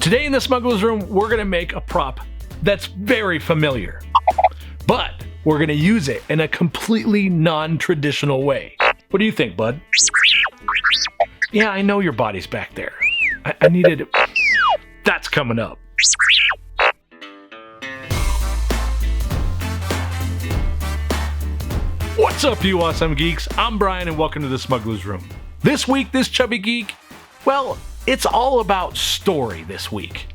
Today in the Smuggler's Room, we're gonna make a prop that's very familiar, but we're gonna use it in a completely non-traditional way. What do you think, bud? Yeah, I know your body's back there. I needed... That's coming up. What's up, you awesome geeks? I'm Brian and welcome to the Smuggler's Room. This week, this chubby geek, well, it's all about story this week.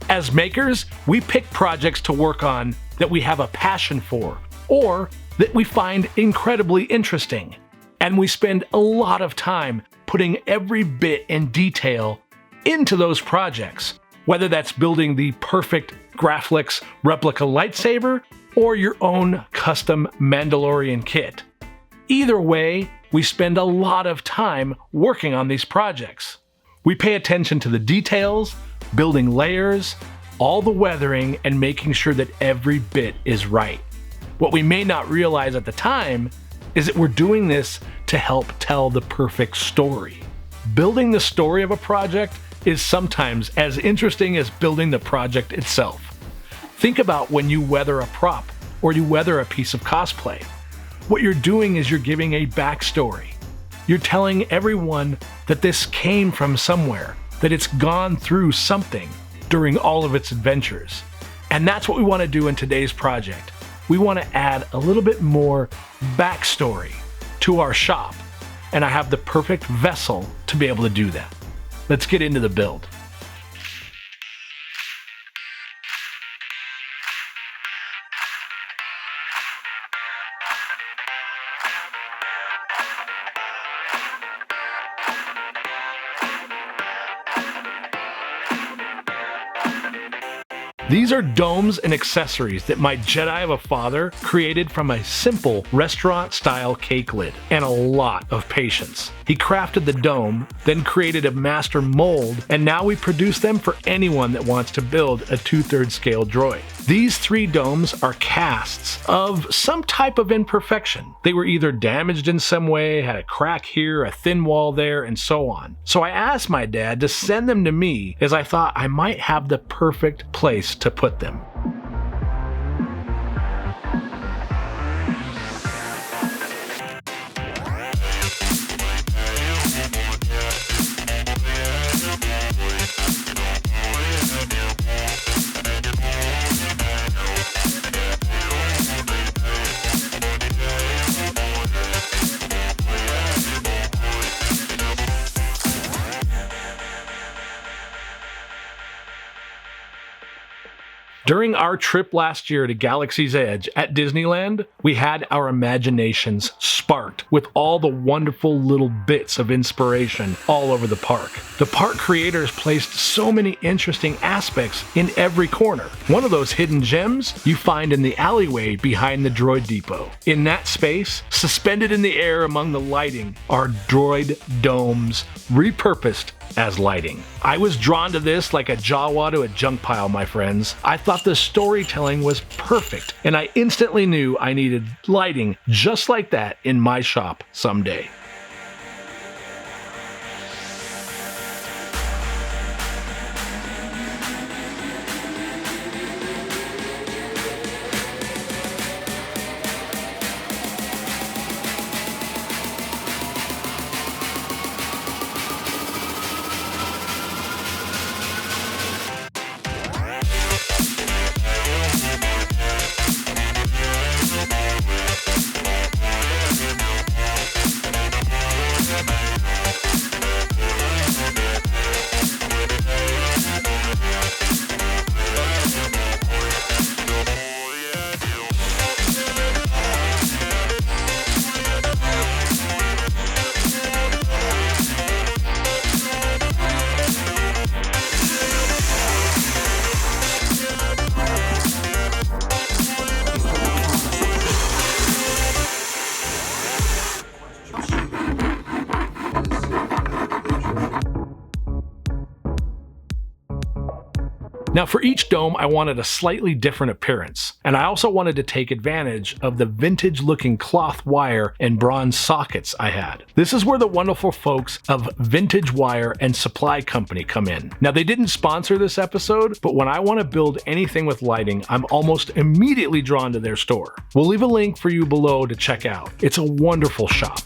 As makers, we pick projects to work on that we have a passion for, or that we find incredibly interesting. And we spend a lot of time putting every bit and detail into those projects, whether that's building the perfect Graflix replica lightsaber or your own custom Mandalorian kit. Either way, we spend a lot of time working on these projects. We pay attention to the details, building layers, all the weathering, and making sure that every bit is right. What we may not realize at the time is that we're doing this to help tell the perfect story. Building the story of a project is sometimes as interesting as building the project itself. Think about when you weather a prop or you weather a piece of cosplay. What you're doing is you're giving a backstory. You're telling everyone that this came from somewhere, that it's gone through something during all of its adventures. And that's what we want to do in today's project. We want to add a little bit more backstory to our shop, and I have the perfect vessel to be able to do that. Let's get into the build. These are domes and accessories that my Jedi of a father created from a simple restaurant-style cake lid and a lot of patience. He crafted the dome, then created a master mold, and now we produce them for anyone that wants to build a 2/3 scale droid. These 3 domes are casts of some type of imperfection. They were either damaged in some way, had a crack here, a thin wall there, and so on. So I asked my dad to send them to me as I thought I might have the perfect place to put them. During our trip last year to Galaxy's Edge at Disneyland, we had our imaginations sparked with all the wonderful little bits of inspiration all over the park. The park creators placed so many interesting aspects in every corner. One of those hidden gems you find in the alleyway behind the droid depot. In that space, suspended in the air among the lighting, are droid domes repurposed as lighting. I was drawn to this like a Jawa to a junk pile, my friends. I thought the storytelling was perfect, and I instantly knew I needed lighting just like that in my shop someday. Now for each dome, I wanted a slightly different appearance, and I also wanted to take advantage of the vintage looking cloth wire and bronze sockets I had. This is where the wonderful folks of Vintage Wire and Supply Company come in. Now they didn't sponsor this episode, but when I want to build anything with lighting, I'm almost immediately drawn to their store. We'll leave a link for you below to check out. It's a wonderful shop.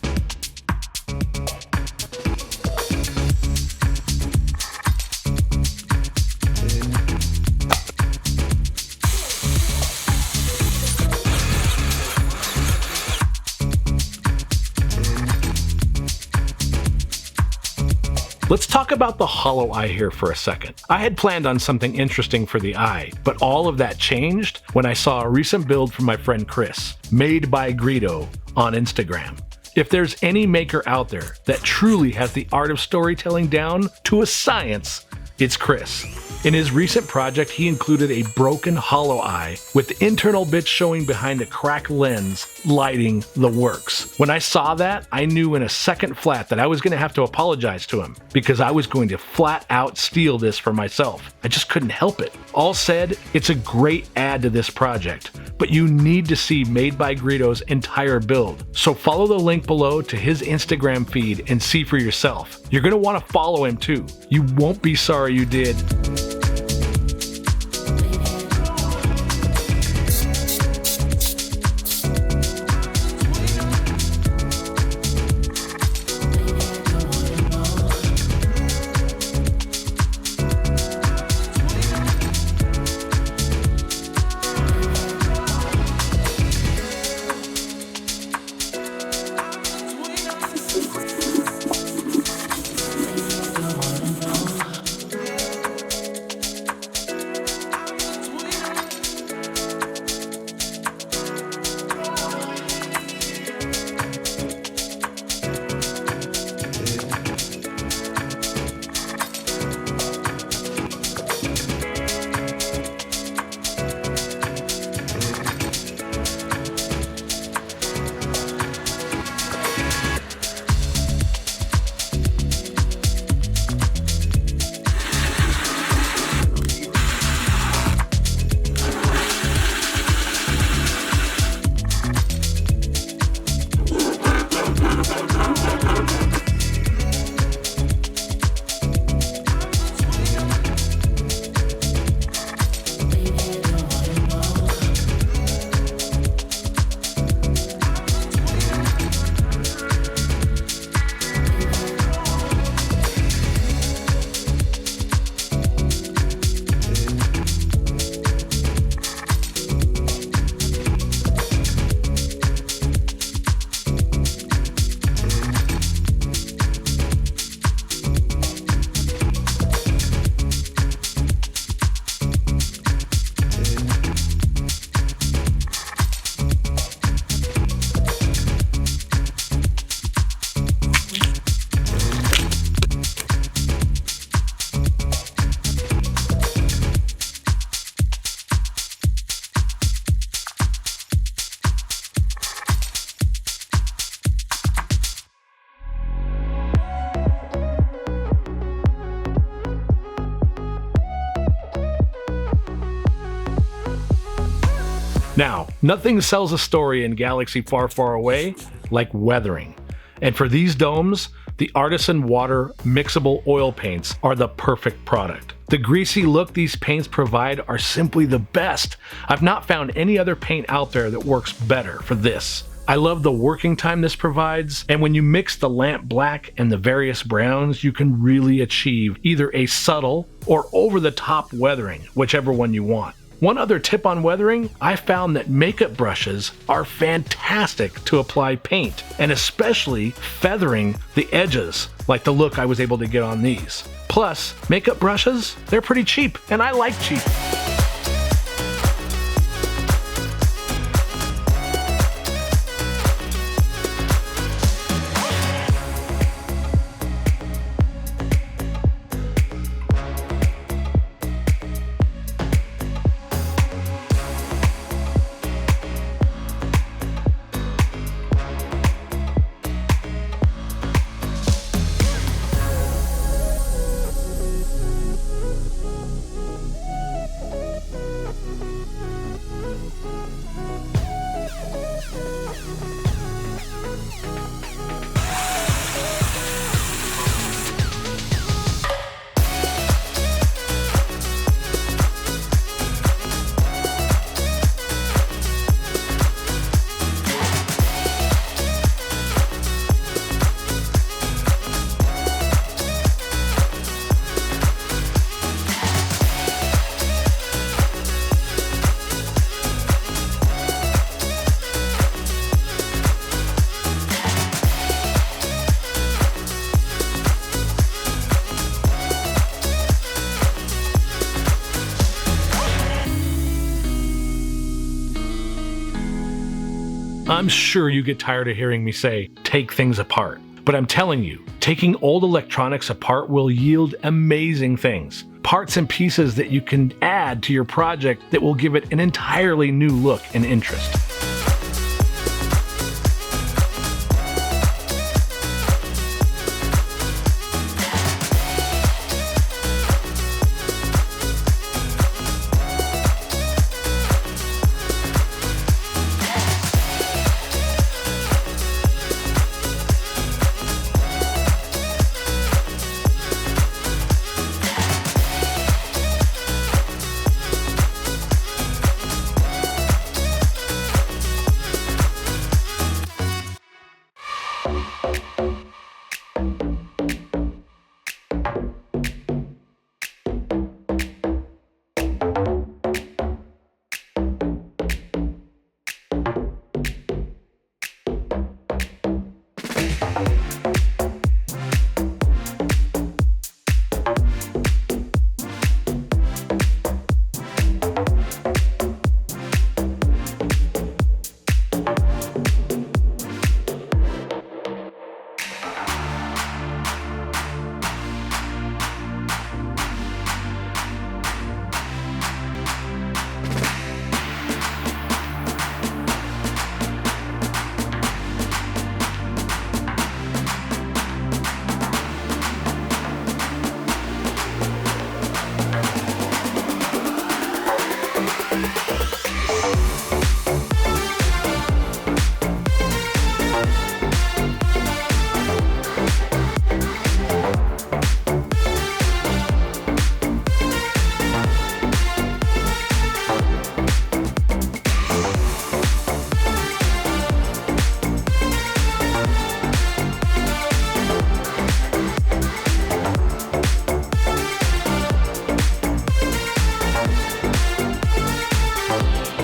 Let's talk about the hollow eye here for a second. I had planned on something interesting for the eye, but all of that changed when I saw a recent build from my friend Chris, Made by Greedo, on Instagram. If there's any maker out there that truly has the art of storytelling down to a science, it's Chris. In his recent project, he included a broken hollow eye with the internal bits showing behind a cracked lens, lighting the works. When I saw that, I knew in a second flat that I was going to have to apologize to him because I was going to flat out steal this for myself. I just couldn't help it. All said, it's a great add to this project, but you need to see Made by Greedo's entire build. So follow the link below to his Instagram feed and see for yourself. You're going to want to follow him too. You won't be sorry you did. Now, nothing sells a story in Galaxy Far, Far Away like weathering. And for these domes, the Artisan water mixable oil paints are the perfect product. The greasy look these paints provide are simply the best. I've not found any other paint out there that works better for this. I love the working time this provides, and when you mix the lamp black and the various browns, you can really achieve either a subtle or over-the-top weathering, whichever one you want. One other tip on weathering, I found that makeup brushes are fantastic to apply paint, and especially feathering the edges, like the look I was able to get on these. Plus, makeup brushes, they're pretty cheap, and I like cheap. I'm sure you get tired of hearing me say, take things apart. But I'm telling you, taking old electronics apart will yield amazing things. Parts and pieces that you can add to your project that will give it an entirely new look and interest.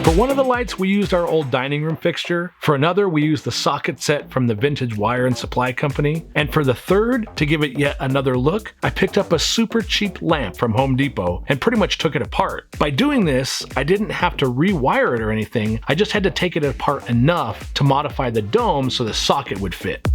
For one of the lights, we used our old dining room fixture. For another, we used the socket set from the vintage wire and supply company. And for the third, to give it yet another look, I picked up a super cheap lamp from Home Depot and pretty much took it apart. By doing this, I didn't have to rewire it or anything. I just had to take it apart enough to modify the dome so the socket would fit.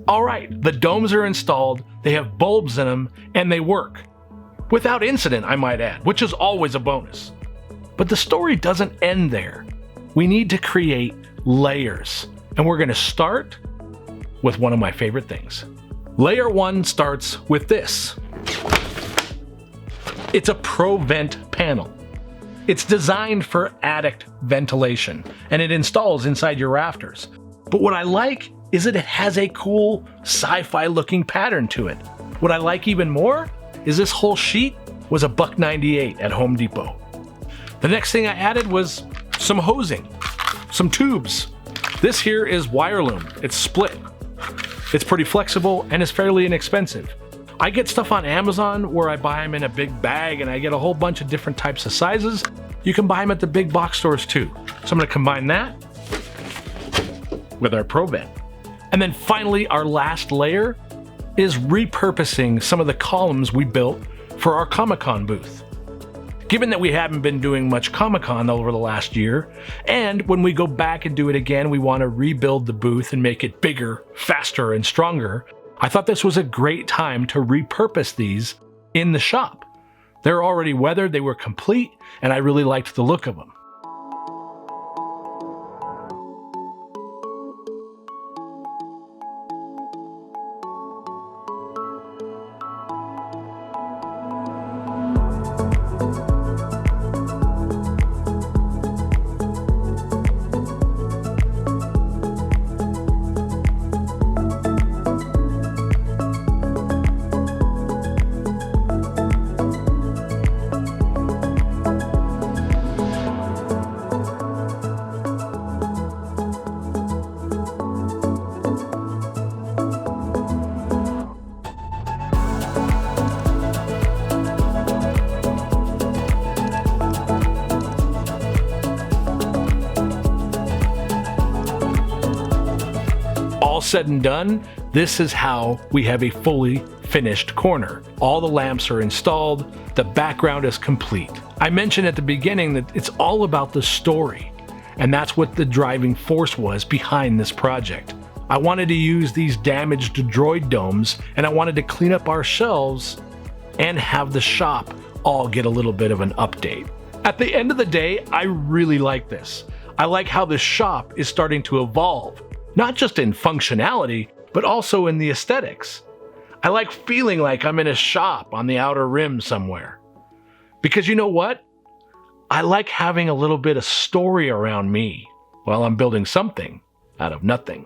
Alright, the domes are installed, they have bulbs in them, and they work. Without incident, I might add, which is always a bonus. But the story doesn't end there. We need to create layers, and we're going to start with one of my favorite things. Layer 1 starts with this. It's a ProVent panel. It's designed for attic ventilation, and it installs inside your rafters. But what I like is that it has a cool sci-fi looking pattern to it. What I like even more is this whole sheet was $1.98 at Home Depot. The next thing I added was some hosing, some tubes. This here is wire loom. It's split. It's pretty flexible and is fairly inexpensive. I get stuff on Amazon where I buy them in a big bag and I get a whole bunch of different types of sizes. You can buy them at the big box stores too. So I'm going to combine that with our ProVent. And then finally, our last layer is repurposing some of the columns we built for our Comic-Con booth. Given that we haven't been doing much Comic-Con over the last year, and when we go back and do it again, we want to rebuild the booth and make it bigger, faster, and stronger, I thought this was a great time to repurpose these in the shop. They're already weathered, they were complete, and I really liked the look of them. All said and done, this is how we have a fully finished corner. All the lamps are installed, the background is complete. I mentioned at the beginning that it's all about the story, and that's what the driving force was behind this project. I wanted to use these damaged droid domes, and I wanted to clean up our shelves and have the shop all get a little bit of an update. At the end of the day, I really like this. I like how the shop is starting to evolve. Not just in functionality, but also in the aesthetics. I like feeling like I'm in a shop on the outer rim somewhere. Because you know what? I like having a little bit of story around me while I'm building something out of nothing.